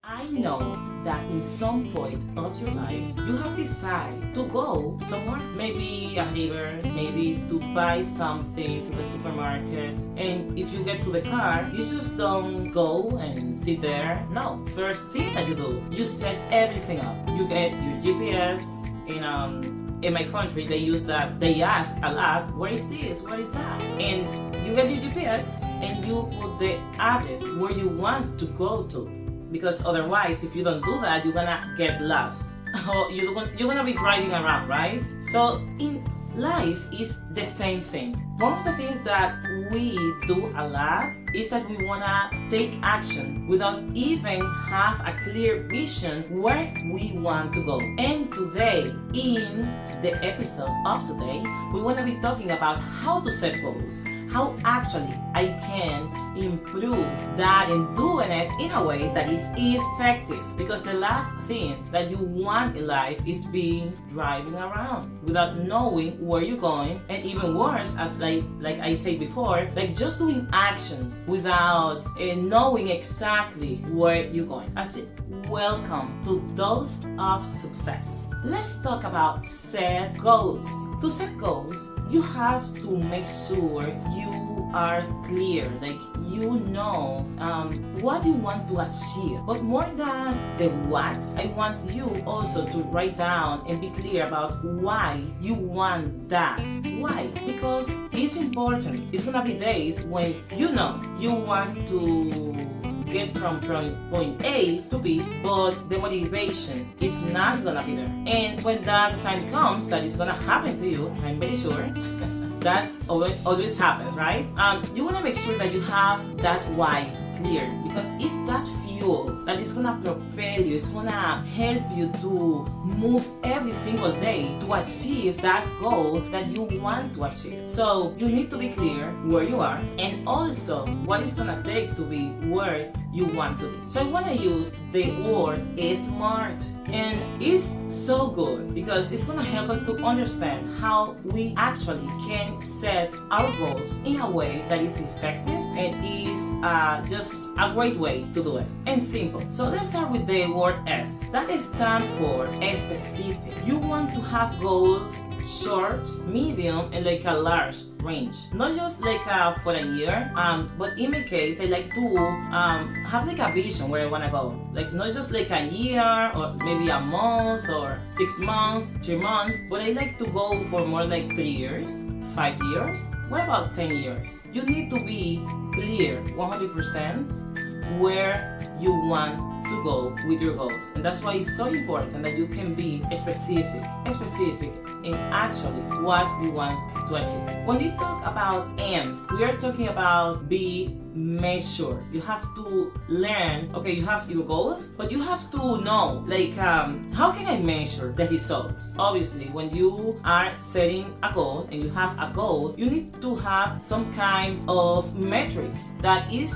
I know that in some point of your life, you have decided to go somewhere, maybe a river, maybe to buy something to the supermarket. And if you get to the car, you just don't go and sit there. No, first thing that you do, you set everything up. You get your GPS. In my country, they use that. They ask a lot, where is this? Where is that? And you get your GPS and you put the address where you want to go to. Because otherwise, if you don't do that, you're gonna get lost. Or you're gonna be driving around, right? So in life is the same thing. One of the things that we do a lot is that we wanna take action without even have a clear vision where we want to go. And today, in the episode of today, we wanna be talking about how to set goals, how actually I can improve that and doing it in a way that is effective. Because the last thing that you want in life is being driving around without knowing where you're going, and even worse, as like I said before, like just doing actions without knowing exactly where you're going. I said, welcome to Dose of Success. Let's talk about set goals. To set goals, you have to make sure you are clear, like you know what you want to achieve. But more than the what, I want you also to write down and be clear about why you want that. Why? Because it's important. It's gonna be days when you know you want to get from point A to B, but the motivation is not gonna be there. And when that time comes, that is gonna happen to you, I'm very sure. That's always happens, right? You wanna make sure that you have that why clear, because it's that fuel that is gonna propel you, it's gonna help you to move every single day to achieve that goal that you want to achieve. So you need to be clear where you are and also what it's gonna take to be where you want to be. So I wanna use the word SMART, and it's so good because it's gonna help us to understand how we actually can set our goals in a way that is effective and is just a great way to do it and simple. So let's start with the word S. That stands for specific. You want to have goals short, medium, and like a large range. Not just like for a year, but in my case, I like to have like a vision where I want to go. Like not just like a year or maybe a month or 6 months, 3 months, but I like to go for more like 3 years, 5 years. What about 10 years? You need to be clear 100% where you want to go with your goals, and that's why it's so important that you can be specific in actually what you want to achieve. When you talk about M, we are talking about be measured. You have to learn, okay, you have your goals, but you have to know like how can I measure the results? Obviously, when you are setting a goal and you have a goal, you need to have some kind of metrics that is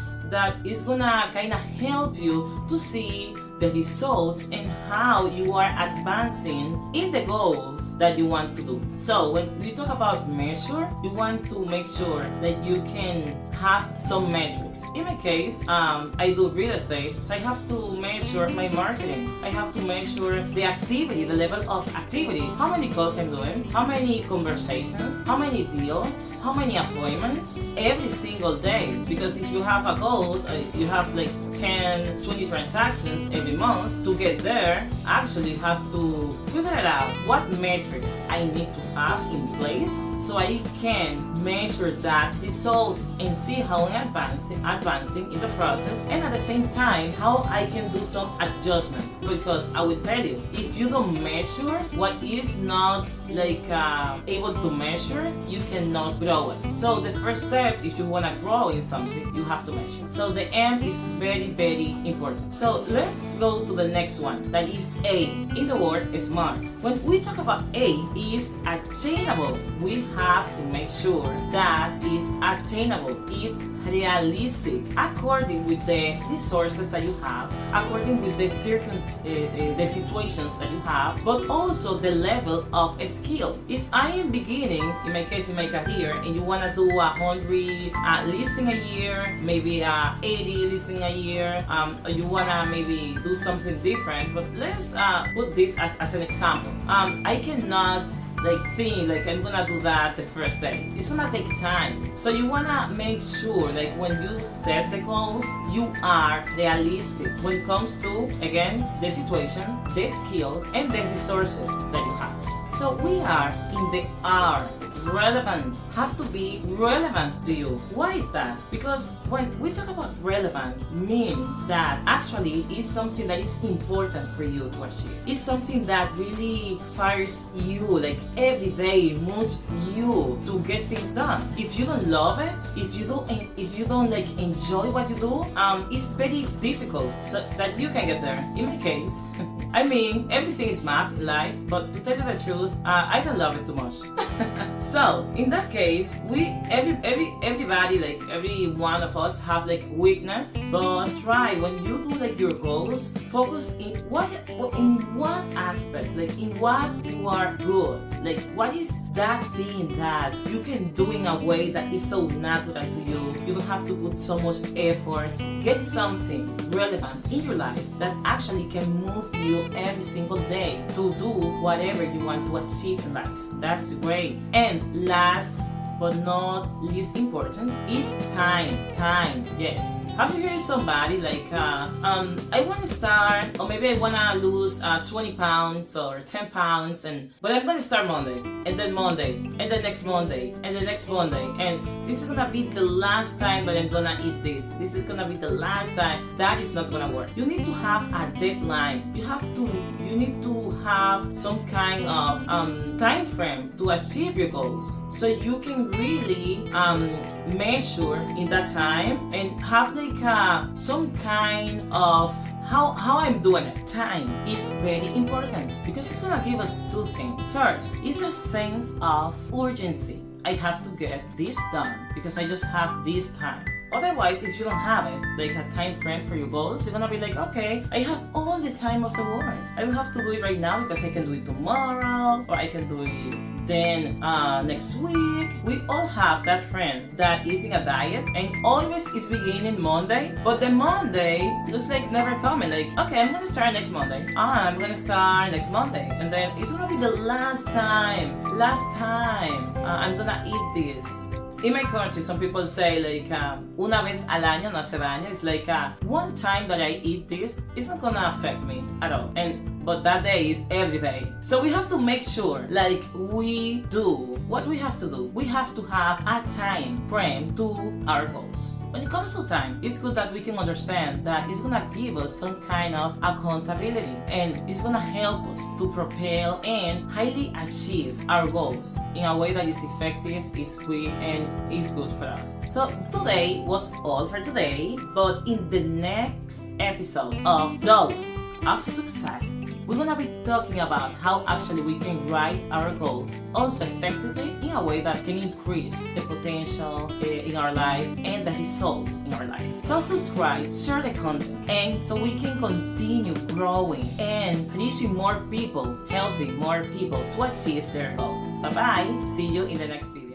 gonna kind of help you to see the results and how you are advancing in the goals that you want to do. So when we talk about measure, you want to make sure that you can have some metrics. In my case, I do real estate, so I have to measure my marketing. I have to measure the activity, the level of activity, how many calls I'm doing, how many conversations, how many deals, how many appointments every single day. Because if you have a goal, you have like 10, 20 transactions every month. To get there, actually you have to figure it out what metrics I need to have in place so I can measure that results and see how I'm advancing in the process, and at the same time how I can do some adjustments. Because I will tell you, if you don't measure what is not like able to measure, you cannot grow it. So the first step, if you want to grow in something, you have to measure. So the M is very important. So let's go to the next one, that is is A in the word smart. When we talk about A is attainable, we have to make sure that is attainable, is realistic, according with the resources that you have, according with the the situations that you have, but also the level of skill. If I am beginning, in my case, in my career, and you want to do 100 listing a year, maybe 80 listing a year, or you want to maybe do something different, but let's put this as an example. I cannot think I'm gonna do that the first day. It's gonna take time. So you wanna make sure when you set the goals, you are realistic when it comes to, again, the situation, the skills, and the resources that you have. So we are in the R. Relevant, have to be relevant to you. Why is that? Because when we talk about relevant, means that actually is something that is important for you to achieve. It's something that really fires you, every day moves you to get things done. If you don't love it, if you don't enjoy what you do, it's very difficult so that you can get there. In my case, I mean, everything is math in life, but to tell you the truth, I don't love it too much. So in that case, everybody, every one of us have weakness, but try when you do your goals, focus in what aspect, in what you are good, what is that thing that you can do in a way that is so natural to you. You don't have to put so much effort. Get something relevant in your life that actually can move you every single day to do whatever you want to achieve in life. That's great. And last but not least important is time. Yes. Have you heard somebody I want to start, or maybe I want to lose 20 pounds or 10 pounds, but I'm going to start Monday, and then Monday, and the next Monday, and the next Monday, and this is going to be the last time that I'm going to eat this. This is going to be the last time. That is not going to work. You need to have a deadline. You need to have some kind of time frame to achieve your goals, so you can really measure in that time and have some kind of how I'm doing it. Time is very important because it's gonna give us two things. First, it's a sense of urgency. I have to get this done because I just have this time. Otherwise, if you don't have it, a time frame for your goals, you're gonna be okay, I have all the time of the world. I don't have to do it right now because I can do it tomorrow, or I can do it then next week. We all have that friend that is in a diet and always is beginning Monday, but the Monday looks never coming. Okay, I'm gonna start next Monday. I'm gonna start next Monday, and then it's gonna be the last time I'm gonna eat this. In my country, some people say una vez al año no hace daño. It's one time that I eat this, it's not gonna affect me at all. But that day is every day. So we have to make sure we do what we have to do. We have to have a time frame to our goals. When it comes to time, it's good that we can understand that it's gonna give us some kind of accountability, and it's gonna help us to propel and highly achieve our goals in a way that is effective, is quick, and is good for us. So today was all for today, but in the next episode of Dose of Success, we're gonna be talking about how actually we can write our goals also effectively in a way that can increase the potential in our life and the results in our life. So subscribe, share the content, and so we can continue growing and reaching more people, helping more people to achieve their goals. Bye bye. See you in the next video.